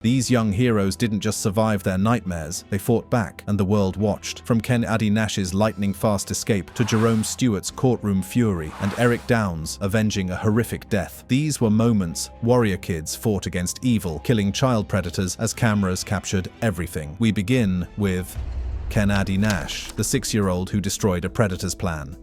These young heroes didn't just survive their nightmares, they fought back, and the world watched. From Ken Addy Nash's lightning-fast escape to Jerome Stewart's courtroom fury and Eric Downs avenging a horrific death. These were moments warrior kids fought against evil, killing child predators as cameras captured everything. We begin with Ken Addy Nash, the 6-year-old who destroyed a predator's plan.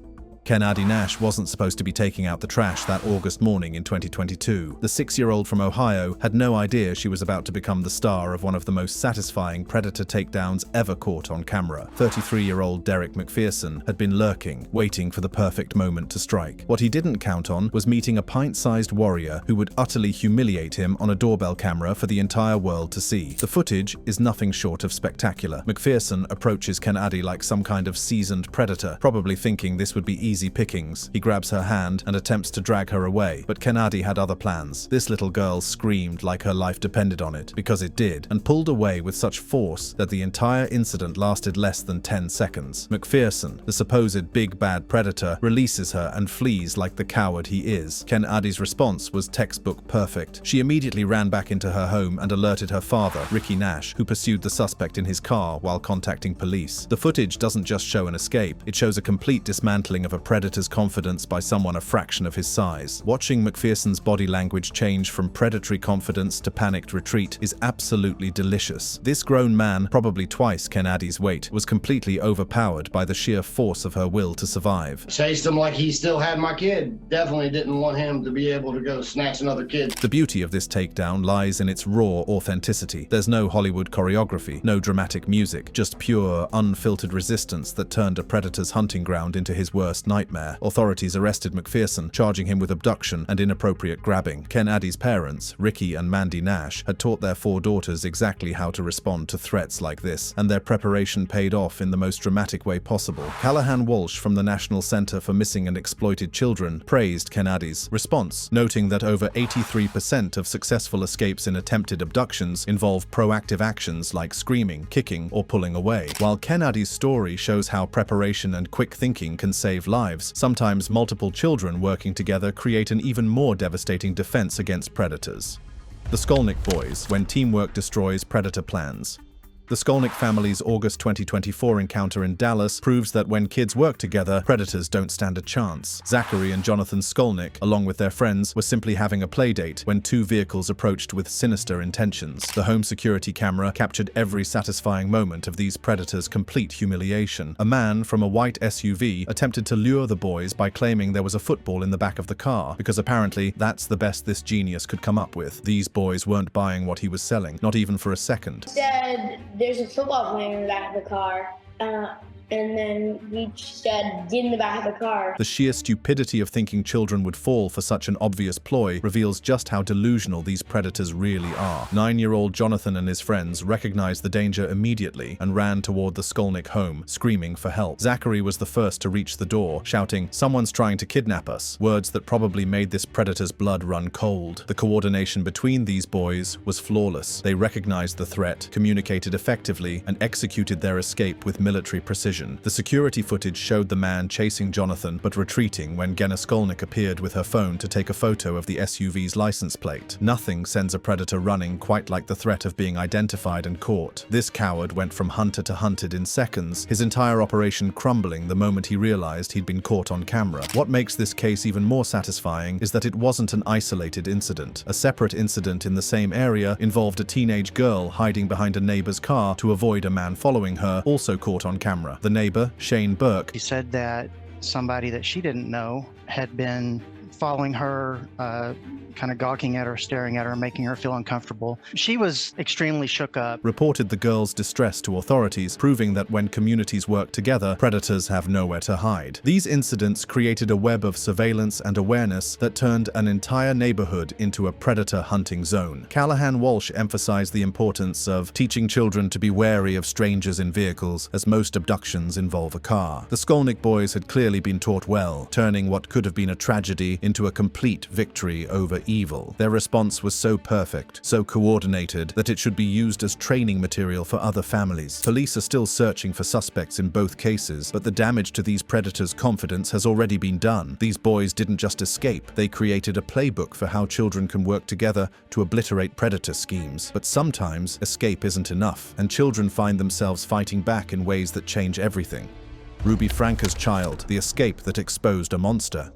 Ken Addy Nash wasn't supposed to be taking out the trash that August morning in 2022. The 6-year-old from Ohio had no idea she was about to become the star of one of the most satisfying predator takedowns ever caught on camera. 33-year-old Derek McPherson had been lurking, waiting for the perfect moment to strike. What he didn't count on was meeting a pint-sized warrior who would utterly humiliate him on a doorbell camera for the entire world to see. The footage is nothing short of spectacular. McPherson approaches Ken Addy like some kind of seasoned predator, probably thinking this would be easy pickings. He grabs her hand and attempts to drag her away, but Ken Addy had other plans. This little girl screamed like her life depended on it, because it did, and pulled away with such force that the entire incident lasted less than 10 seconds. McPherson, the supposed big bad predator, releases her and flees like the coward he is. Ken Addy's response was textbook perfect. She immediately ran back into her home and alerted her father, Ricky Nash, who pursued the suspect in his car while contacting police. The footage doesn't just show an escape, it shows a complete dismantling of a predator's confidence by someone a fraction of his size. Watching McPherson's body language change from predatory confidence to panicked retreat is absolutely delicious. This grown man, probably twice Ken Addy's weight, was completely overpowered by the sheer force of her will to survive. Chased him like he still had my kid. Definitely didn't want him to be able to go snatch another kid. The beauty of this takedown lies in its raw authenticity. There's no Hollywood choreography, no dramatic music, just pure, unfiltered resistance that turned a predator's hunting ground into his worst nightmare. Authorities arrested McPherson, charging him with abduction and inappropriate grabbing. Ken Addy's parents, Ricky and Mandy Nash, had taught their 4 daughters exactly how to respond to threats like this, and their preparation paid off in the most dramatic way possible. Callahan Walsh from the National Center for Missing and Exploited Children praised Ken Addy's response, noting that over 83% of successful escapes in attempted abductions involve proactive actions like screaming, kicking, or pulling away. While Ken Addy's story shows how preparation and quick thinking can save lives, sometimes multiple children working together create an even more devastating defense against predators. The Skolnick Boys, when teamwork destroys predator plans. The Skolnick family's August 2024 encounter in Dallas proves that when kids work together, predators don't stand a chance. Zachary and Jonathan Skolnick, along with their friends, were simply having a playdate when 2 vehicles approached with sinister intentions. The home security camera captured every satisfying moment of these predators' complete humiliation. A man from a white SUV attempted to lure the boys by claiming there was a football in the back of the car, because apparently that's the best this genius could come up with. These boys weren't buying what he was selling, not even for a second. Said there's a football player in the back of the car, and then we said, get in the back of the car. The sheer stupidity of thinking children would fall for such an obvious ploy reveals just how delusional these predators really are. 9-year-old Jonathan and his friends recognized the danger immediately and ran toward the Skolnick home, screaming for help. Zachary was the first to reach the door, shouting, "Someone's trying to kidnap us," words that probably made this predator's blood run cold. The coordination between these boys was flawless. They recognized the threat, communicated effectively, and executed their escape with military precision. The security footage showed the man chasing Jonathan but retreating when Genna Skolnick appeared with her phone to take a photo of the SUV's license plate. Nothing sends a predator running quite like the threat of being identified and caught. This coward went from hunter to hunted in seconds, his entire operation crumbling the moment he realized he'd been caught on camera. What makes this case even more satisfying is that it wasn't an isolated incident. A separate incident in the same area involved a teenage girl hiding behind a neighbor's car to avoid a man following her, also caught on camera. The neighbor, Shane Burke, She said that somebody that she didn't know had been following her, kind of gawking at her, staring at her, making her feel uncomfortable. She was extremely shook up. reported the girl's distress to authorities, proving that when communities work together, predators have nowhere to hide. These incidents created a web of surveillance and awareness that turned an entire neighborhood into a predator hunting zone. Callahan Walsh emphasized the importance of teaching children to be wary of strangers in vehicles, as most abductions involve a car. The Skolnick boys had clearly been taught well, turning what could have been a tragedy into a complete victory over evil. Their response was so perfect, so coordinated, that it should be used as training material for other families. Police are still searching for suspects in both cases, but the damage to these predators' confidence has already been done. These boys didn't just escape, they created a playbook for how children can work together to obliterate predator schemes. But sometimes, escape isn't enough, and children find themselves fighting back in ways that change everything. Ruby Franca's Child, the escape that exposed a monster.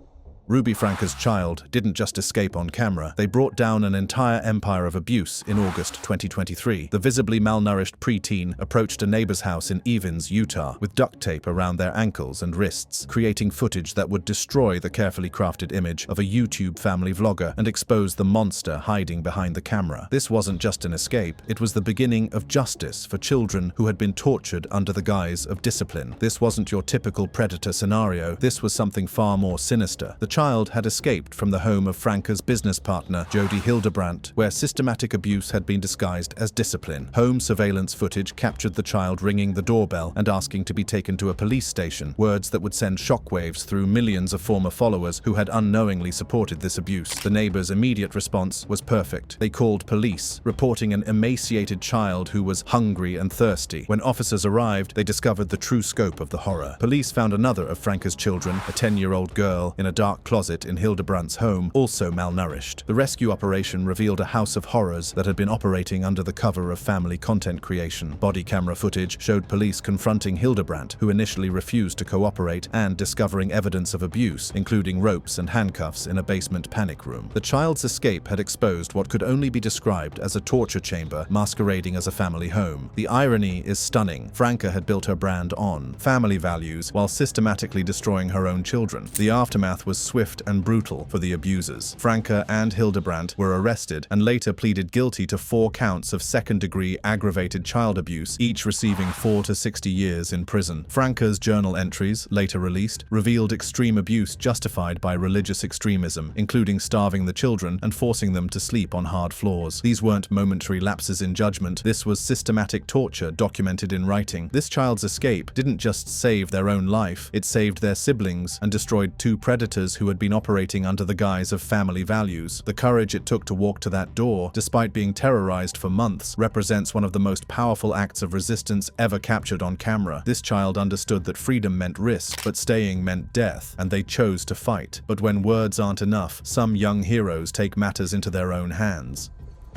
Ruby Franca's Child didn't just escape on camera, they brought down an entire empire of abuse in August 2023. The visibly malnourished preteen approached a neighbor's house in Evans, Utah, with duct tape around their ankles and wrists, creating footage that would destroy the carefully crafted image of a YouTube family vlogger and expose the monster hiding behind the camera. This wasn't just an escape, it was the beginning of justice for children who had been tortured under the guise of discipline. This wasn't your typical predator scenario, this was something far more sinister. The child had escaped from the home of Franca's business partner, Jody Hildebrandt, where systematic abuse had been disguised as discipline. Home surveillance footage captured the child ringing the doorbell and asking to be taken to a police station, words that would send shockwaves through millions of former followers who had unknowingly supported this abuse. The neighbors' immediate response was perfect. They called police, reporting an emaciated child who was hungry and thirsty. When officers arrived, they discovered the true scope of the horror. Police found another of Franca's children, a 10-year-old girl, in a dark closet in Hildebrandt's home, also malnourished. The rescue operation revealed a house of horrors that had been operating under the cover of family content creation. Body camera footage showed police confronting Hildebrandt, who initially refused to cooperate, and discovering evidence of abuse, including ropes and handcuffs in a basement panic room. The child's escape had exposed what could only be described as a torture chamber masquerading as a family home. The irony is stunning. Franca had built her brand on family values while systematically destroying her own children. The aftermath was swift and brutal for the abusers. Franca and Hildebrandt were arrested and later pleaded guilty to 4 counts of second-degree aggravated child abuse, each receiving 4 to 60 years in prison. Franca's journal entries, later released, revealed extreme abuse justified by religious extremism, including starving the children and forcing them to sleep on hard floors. These weren't momentary lapses in judgment, this was systematic torture documented in writing. This child's escape didn't just save their own life, it saved their siblings and destroyed 2 predators who had been operating under the guise of family values. The courage it took to walk to that door, despite being terrorized for months, represents one of the most powerful acts of resistance ever captured on camera. This child understood that freedom meant risk, but staying meant death, and they chose to fight. But when words aren't enough, some young heroes take matters into their own hands.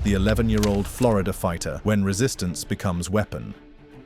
The 11-year-old Florida fighter, when resistance becomes weapon.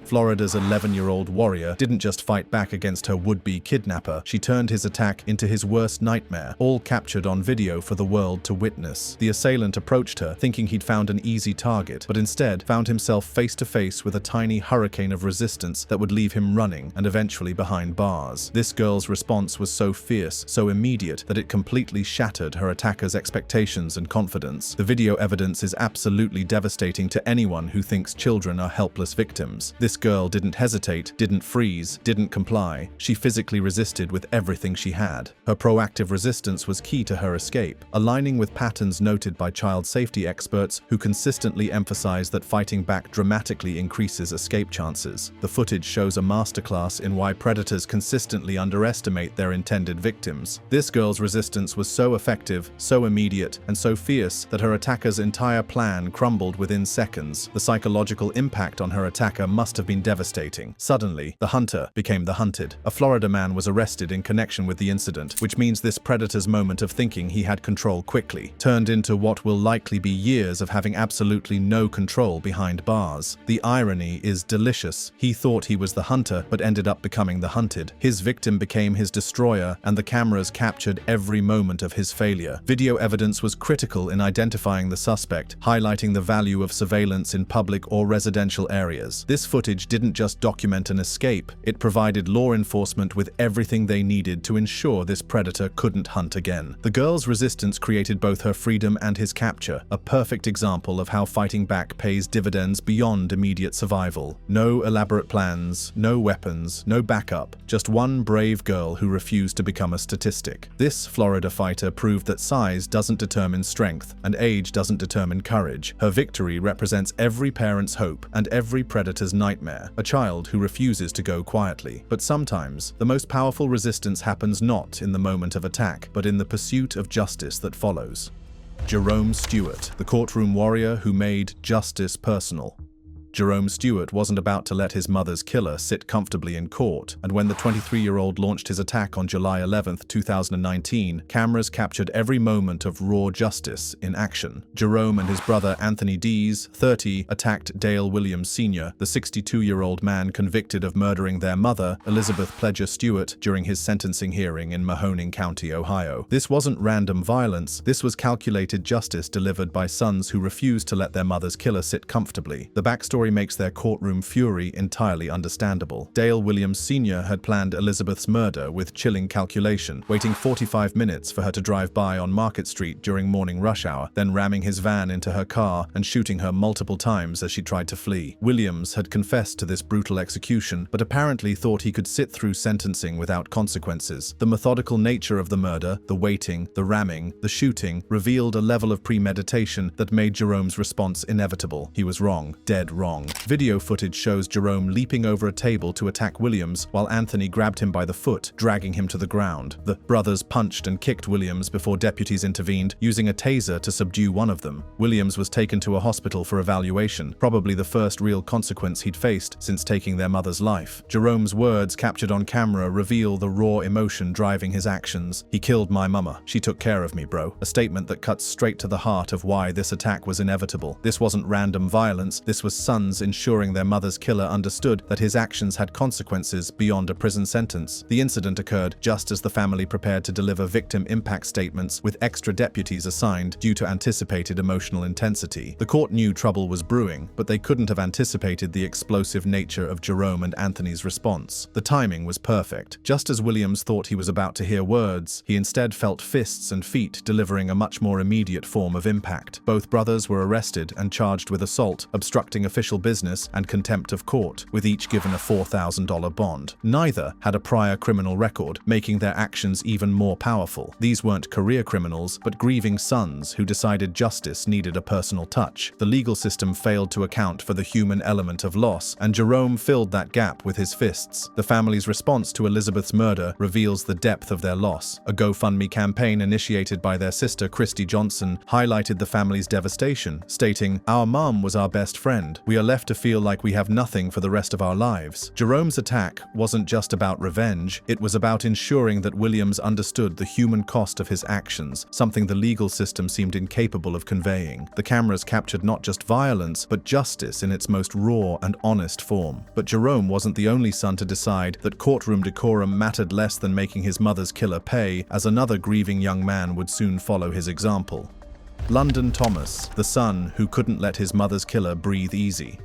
Florida's 11-year-old warrior didn't just fight back against her would-be kidnapper, she turned his attack into his worst nightmare, all captured on video for the world to witness. The assailant approached her, thinking he'd found an easy target, but instead found himself face-to-face with a tiny hurricane of resistance that would leave him running and eventually behind bars. This girl's response was so fierce, so immediate, that it completely shattered her attacker's expectations and confidence. The video evidence is absolutely devastating to anyone who thinks children are helpless victims. This girl didn't hesitate, didn't freeze, didn't comply. She physically resisted with everything she had. Her proactive resistance was key to her escape, aligning with patterns noted by child safety experts who consistently emphasize that fighting back dramatically increases escape chances. The footage shows a masterclass in why predators consistently underestimate their intended victims. This girl's resistance was so effective, so immediate, and so fierce that her attacker's entire plan crumbled within seconds. The psychological impact on her attacker must have been devastating. Suddenly, the hunter became the hunted. A Florida man was arrested in connection with the incident, which means this predator's moment of thinking he had control quickly turned into what will likely be years of having absolutely no control behind bars. The irony is delicious. He thought he was the hunter, but ended up becoming the hunted. His victim became his destroyer, and the cameras captured every moment of his failure. Video evidence was critical in identifying the suspect, highlighting the value of surveillance in public or residential areas. This footage didn't just document an escape, it provided law enforcement with everything they needed to ensure this predator couldn't hunt again. The girl's resistance created both her freedom and his capture, a perfect example of how fighting back pays dividends beyond immediate survival. No elaborate plans, no weapons, no backup, just one brave girl who refused to become a statistic. This Florida fighter proved that size doesn't determine strength, and age doesn't determine courage. Her victory represents every parent's hope and every predator's nightmare nightmare, a child who refuses to go quietly. But sometimes, the most powerful resistance happens not in the moment of attack, but in the pursuit of justice that follows. Jerome Stewart, the courtroom warrior who made justice personal. Jerome Stewart wasn't about to let his mother's killer sit comfortably in court, and when the 23-year-old launched his attack on July 11, 2019, cameras captured every moment of raw justice in action. Jerome and his brother Anthony Dees, 30, attacked Dale Williams Sr., the 62-year-old man convicted of murdering their mother, Elizabeth Pledger Stewart, during his sentencing hearing in Mahoning County, Ohio. This wasn't random violence, this was calculated justice delivered by sons who refused to let their mother's killer sit comfortably. The backstory makes their courtroom fury entirely understandable. Dale Williams Sr. had planned Elizabeth's murder with chilling calculation, waiting 45 minutes for her to drive by on Market Street during morning rush hour, then ramming his van into her car and shooting her multiple times as she tried to flee. Williams had confessed to this brutal execution, but apparently thought he could sit through sentencing without consequences. The methodical nature of the murder, the waiting, the ramming, the shooting, revealed a level of premeditation that made Jerome's response inevitable. He was wrong, dead wrong. Video footage shows Jerome leaping over a table to attack Williams while Anthony grabbed him by the foot, dragging him to the ground. The brothers punched and kicked Williams before deputies intervened, using a taser to subdue one of them. Williams was taken to a hospital for evaluation, probably the first real consequence he'd faced since taking their mother's life. Jerome's words captured on camera reveal the raw emotion driving his actions. "He killed my mama. She took care of me, bro." A statement that cuts straight to the heart of why this attack was inevitable. This wasn't random violence, this was sons ensuring their mother's killer understood that his actions had consequences beyond a prison sentence. The incident occurred just as the family prepared to deliver victim impact statements with extra deputies assigned due to anticipated emotional intensity. The court knew trouble was brewing, but they couldn't have anticipated the explosive nature of Jerome and Anthony's response. The timing was perfect. Just as Williams thought he was about to hear words, he instead felt fists and feet delivering a much more immediate form of impact. Both brothers were arrested and charged with assault, obstructing official business, and contempt of court, with each given a $4,000 bond. Neither had a prior criminal record, making their actions even more powerful. These weren't career criminals, but grieving sons who decided justice needed a personal touch. The legal system failed to account for the human element of loss, and Jerome filled that gap with his fists. The family's response to Elizabeth's murder reveals the depth of their loss. A GoFundMe campaign initiated by their sister Christy Johnson highlighted the family's devastation, stating, "Our mom was our best friend. We are left to feel like we have nothing for the rest of our lives." Jerome's attack wasn't just about revenge, it was about ensuring that Williams understood the human cost of his actions, something the legal system seemed incapable of conveying. The cameras captured not just violence, but justice in its most raw and honest form. But Jerome wasn't the only son to decide that courtroom decorum mattered less than making his mother's killer pay, as another grieving young man would soon follow his example. London Thomas, the son who couldn't let his mother's killer breathe easy.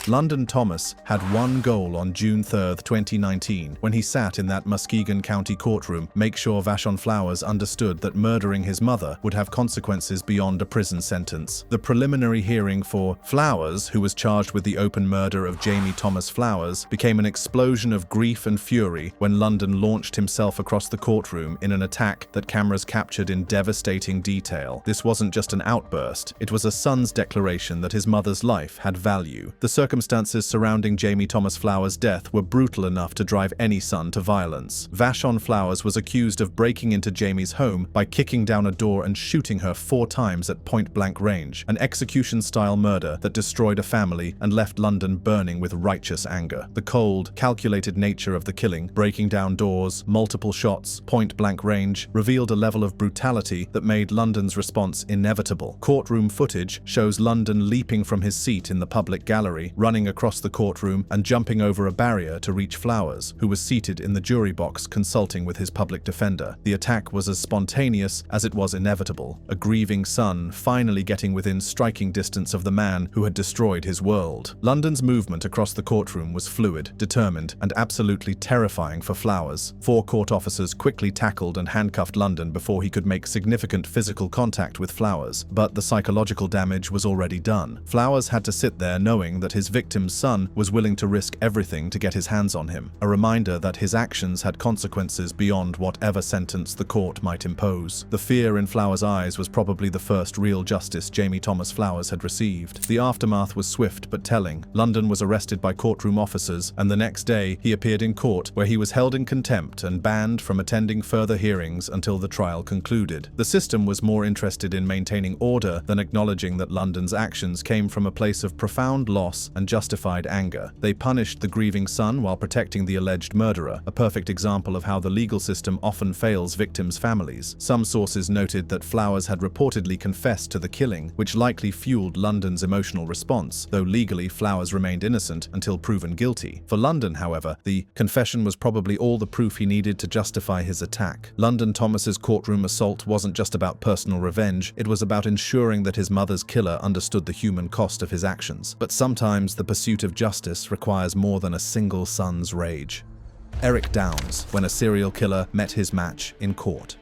London Thomas had one goal on June 3, 2019, when he sat in that Muskegon County courtroom, make sure Vashon Flowers understood that murdering his mother would have consequences beyond a prison sentence. The preliminary hearing for Flowers, who was charged with the open murder of Jamie Thomas Flowers, became an explosion of grief and fury when London launched himself across the courtroom in an attack that cameras captured in devastating detail. This wasn't just an outburst, it was a son's declaration that his mother's life had value. The circumstances surrounding Jamie Thomas Flowers' death were brutal enough to drive any son to violence. Vashon Flowers was accused of breaking into Jamie's home by kicking down a door and shooting her 4 times at point-blank range, an execution-style murder that destroyed a family and left London burning with righteous anger. The cold, calculated nature of the killing, breaking down doors, multiple shots, point-blank range, revealed a level of brutality that made London's response inevitable. Courtroom footage shows London leaping from his seat in the public gallery, running across the courtroom and jumping over a barrier to reach Flowers, who was seated in the jury box consulting with his public defender. The attack was as spontaneous as it was inevitable, a grieving son finally getting within striking distance of the man who had destroyed his world. London's movement across the courtroom was fluid, determined, and absolutely terrifying for Flowers. 4 court officers quickly tackled and handcuffed London before he could make significant physical contact with Flowers, but the psychological damage was already done. Flowers had to sit there knowing that his his victim's son was willing to risk everything to get his hands on him, a reminder that his actions had consequences beyond whatever sentence the court might impose. The fear in Flowers' eyes was probably the first real justice Jamie Thomas Flowers had received. The aftermath was swift but telling. London was arrested by courtroom officers, and the next day he appeared in court, where he was held in contempt and banned from attending further hearings until the trial concluded. The system was more interested in maintaining order than acknowledging that London's actions came from a place of profound loss and justified anger. They punished the grieving son while protecting the alleged murderer, a perfect example of how the legal system often fails victims' families. Some sources noted that Flowers had reportedly confessed to the killing, which likely fueled London's emotional response, though legally Flowers remained innocent until proven guilty. For London, however, the confession was probably all the proof he needed to justify his attack. London Thomas's courtroom assault wasn't just about personal revenge, it was about ensuring that his mother's killer understood the human cost of his actions. But sometimes the pursuit of justice requires more than a single son's rage. Eric Downs, when a serial killer met his match in court.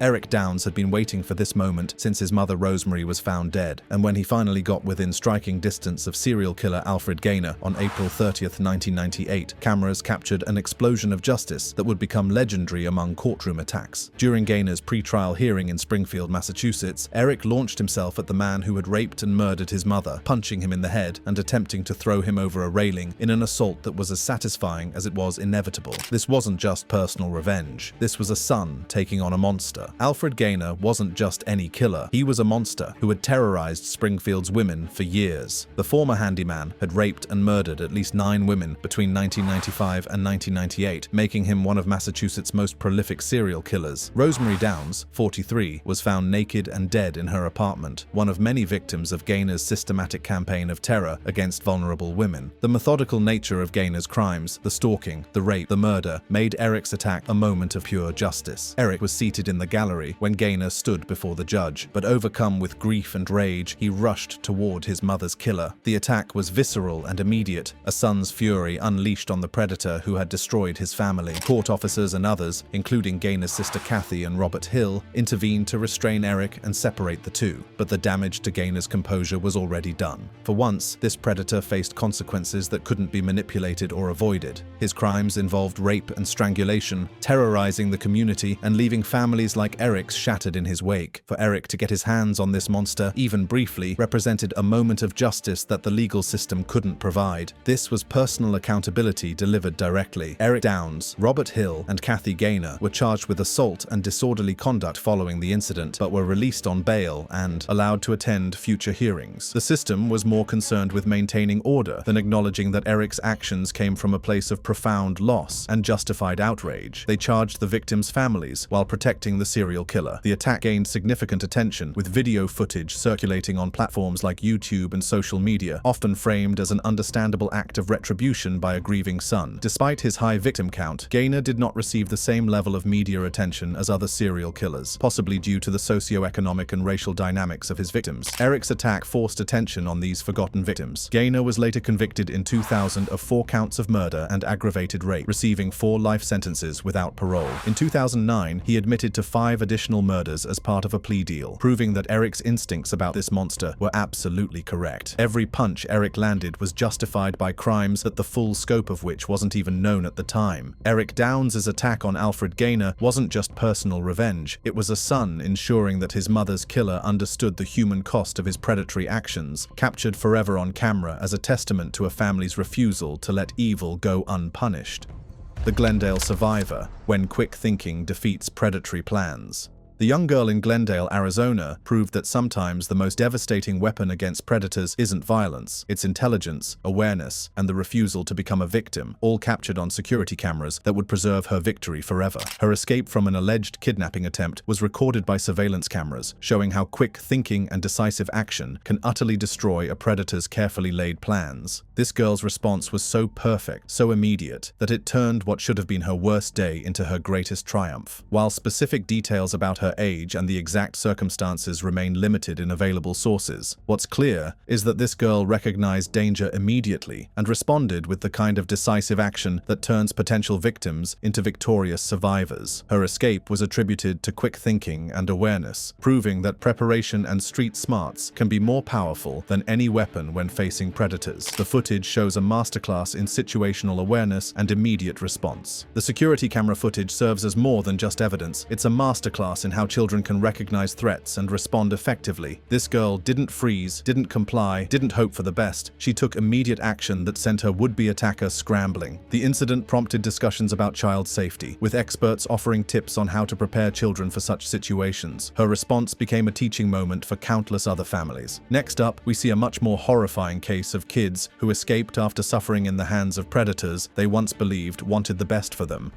Eric Downs had been waiting for this moment since his mother Rosemary was found dead, and when he finally got within striking distance of serial killer Alfred Gaynor on April 30th, 1998, cameras captured an explosion of justice that would become legendary among courtroom attacks. During Gaynor's pre-trial hearing in Springfield, Massachusetts, Eric launched himself at the man who had raped and murdered his mother, punching him in the head and attempting to throw him over a railing in an assault that was as satisfying as it was inevitable. This wasn't just personal revenge. This was a son taking on a monster. Alfred Gaynor wasn't just any killer. He was a monster who had terrorized Springfield's women for years. The former handyman had raped and murdered at least 9 women between 1995 and 1998, making him one of Massachusetts' most prolific serial killers. Rosemary Downs, 43, was found naked and dead in her apartment, one of many victims of Gaynor's systematic campaign of terror against vulnerable women. The methodical nature of Gaynor's crimes, the stalking, the rape, the murder, made Eric's attack a moment of pure justice. Eric was seated in the gallery when Gaynor stood before the judge, but overcome with grief and rage, he rushed toward his mother's killer. The attack was visceral and immediate, a son's fury unleashed on the predator who had destroyed his family. Court officers and others, including Gaynor's sister Kathy and Robert Hill, intervened to restrain Eric and separate the two, but the damage to Gaynor's composure was already done. For once, this predator faced consequences that couldn't be manipulated or avoided. His crimes involved rape and strangulation, terrorizing the community and leaving families like Eric's shattered in his wake. For Eric to get his hands on this monster, even briefly, represented a moment of justice that the legal system couldn't provide. This was personal accountability delivered directly. Eric Downs, Robert Hill, and Kathy Gaynor were charged with assault and disorderly conduct following the incident, but were released on bail and allowed to attend future hearings. The system was more concerned with maintaining order than acknowledging that Eric's actions came from a place of profound loss and justified outrage. They charged the victims' families while protecting the serial killer. The attack gained significant attention, with video footage circulating on platforms like YouTube and social media, often framed as an understandable act of retribution by a grieving son. Despite his high victim count, Gaynor did not receive the same level of media attention as other serial killers, possibly due to the socio-economic and racial dynamics of his victims. Eric's attack forced attention on these forgotten victims. Gaynor was later convicted in 2000 of 4 counts of murder and aggravated rape, receiving 4 life sentences without parole. In 2009, he admitted to 5 additional murders as part of a plea deal, proving that Eric's instincts about this monster were absolutely correct. Every punch Eric landed was justified by crimes that the full scope of which wasn't even known at the time. Eric Downs' attack on Alfred Gaynor wasn't just personal revenge, it was a son ensuring that his mother's killer understood the human cost of his predatory actions, captured forever on camera as a testament to a family's refusal to let evil go unpunished. The Glendale survivor, when quick thinking defeats predatory plans. The young girl in Glendale, Arizona, proved that sometimes the most devastating weapon against predators isn't violence, it's intelligence, awareness, and the refusal to become a victim, all captured on security cameras that would preserve her victory forever. Her escape from an alleged kidnapping attempt was recorded by surveillance cameras, showing how quick thinking and decisive action can utterly destroy a predator's carefully laid plans. This girl's response was so perfect, so immediate, that it turned what should have been her worst day into her greatest triumph. While specific details about her her age and the exact circumstances remain limited in available sources. What's clear is that this girl recognized danger immediately and responded with the kind of decisive action that turns potential victims into victorious survivors. Her escape was attributed to quick thinking and awareness, proving that preparation and street smarts can be more powerful than any weapon when facing predators. The footage shows a masterclass in situational awareness and immediate response. The security camera footage serves as more than just evidence. It's a masterclass in how children can recognize threats and respond effectively. This girl didn't freeze, didn't comply, didn't hope for the best. She took immediate action that sent her would-be attacker scrambling. The incident prompted discussions about child safety, with experts offering tips on how to prepare children for such situations. Her response became a teaching moment for countless other families. Next up, we see a much more horrifying case of kids who escaped after suffering in the hands of predators they once believed wanted the best for them.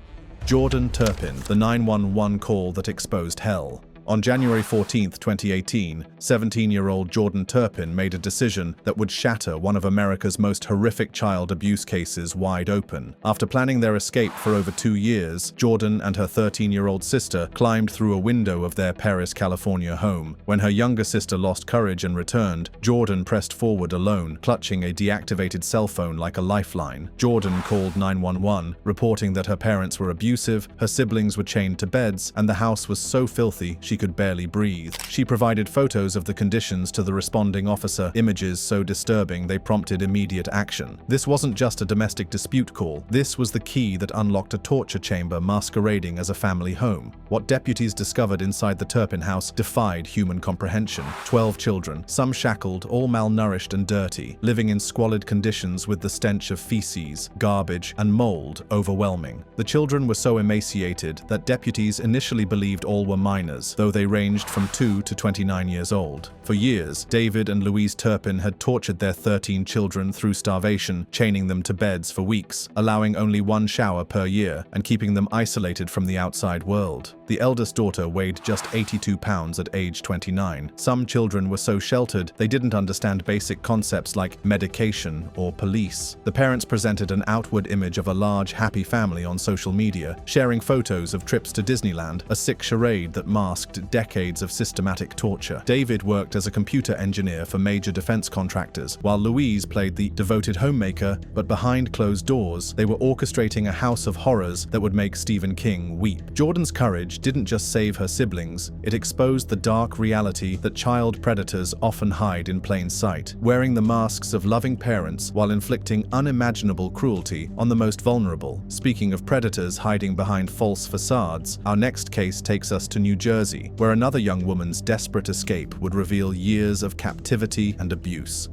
Jordan Turpin, the 911 call that exposed hell. On January 14, 2018, 17-year-old Jordan Turpin made a decision that would shatter one of America's most horrific child abuse cases wide open. After planning their escape for over 2 years, Jordan and her 13-year-old sister climbed through a window of their Perris, California home. When her younger sister lost courage and returned, Jordan pressed forward alone, clutching a deactivated cell phone like a lifeline. Jordan called 911, reporting that her parents were abusive, her siblings were chained to beds, and the house was so filthy she could barely breathe. She provided photos of the conditions to the responding officer, images so disturbing they prompted immediate action. This wasn't just a domestic dispute call. This was the key that unlocked a torture chamber masquerading as a family home. What deputies discovered inside the Turpin house defied human comprehension. 12 children, some shackled, all malnourished and dirty, living in squalid conditions with the stench of feces, garbage, and mold overwhelming. The children were so emaciated that deputies initially believed all were minors, though they ranged from 2 to 29 years old. For years, David and Louise Turpin had tortured their 13 children through starvation, chaining them to beds for weeks, allowing only 1 shower per year, and keeping them isolated from the outside world. The eldest daughter weighed just 82 pounds at age 29. Some children were so sheltered they didn't understand basic concepts like medication or police. The parents presented an outward image of a large, happy family on social media, sharing photos of trips to Disneyland, a sick charade that masked decades of systematic torture. David worked as a computer engineer for major defense contractors, while Louise played the devoted homemaker, but behind closed doors, they were orchestrating a house of horrors that would make Stephen King weep. Jordan's courage didn't just save her siblings, it exposed the dark reality that child predators often hide in plain sight, wearing the masks of loving parents while inflicting unimaginable cruelty on the most vulnerable. Speaking of predators hiding behind false facades, our next case takes us to New Jersey, where another young woman's desperate escape would reveal years of captivity and abuse.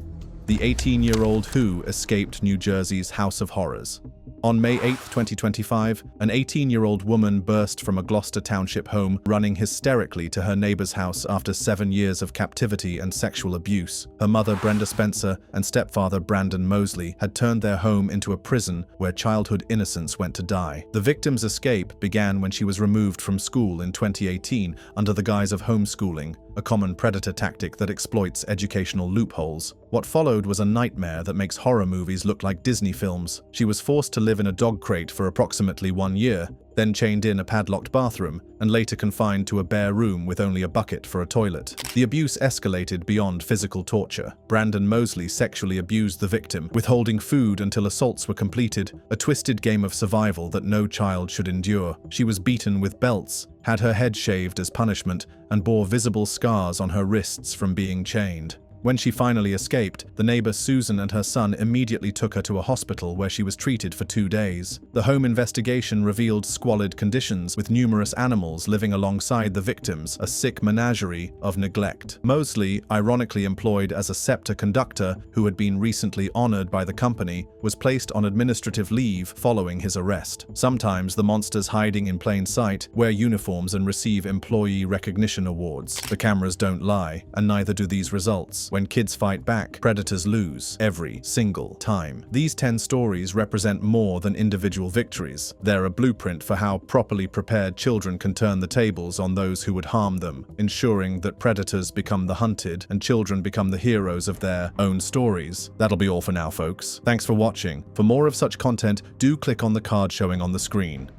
The 18-year-old who escaped New Jersey's House of Horrors. On May 8, 2025, an 18-year-old woman burst from a Gloucester Township home, running hysterically to her neighbor's house after 7 years of captivity and sexual abuse. Her mother, Brenda Spencer, and stepfather, Brandon Mosley, had turned their home into a prison where childhood innocence went to die. The victim's escape began when she was removed from school in 2018 under the guise of homeschooling, a common predator tactic that exploits educational loopholes. What followed was a nightmare that makes horror movies look like Disney films. She was forced to live in a dog crate for approximately 1 year, then chained in a padlocked bathroom, and later confined to a bare room with only a bucket for a toilet. The abuse escalated beyond physical torture. Brandon Mosley sexually abused the victim, withholding food until assaults were completed, a twisted game of survival that no child should endure. She was beaten with belts, had her head shaved as punishment, and bore visible scars on her wrists from being chained. When she finally escaped, the neighbor Susan and her son immediately took her to a hospital where she was treated for 2 days. The home investigation revealed squalid conditions, with numerous animals living alongside the victims, a sick menagerie of neglect. Mosley, ironically employed as a SEPTA conductor who had been recently honored by the company, was placed on administrative leave following his arrest. Sometimes the monsters hiding in plain sight wear uniforms and receive employee recognition awards. The cameras don't lie, and neither do these results. When kids fight back, predators lose every single time. These 10 stories represent more than individual victories. They're a blueprint for how properly prepared children can turn the tables on those who would harm them, ensuring that predators become the hunted and children become the heroes of their own stories. That'll be all for now, folks. Thanks for watching. For more of such content, do click on the card showing on the screen.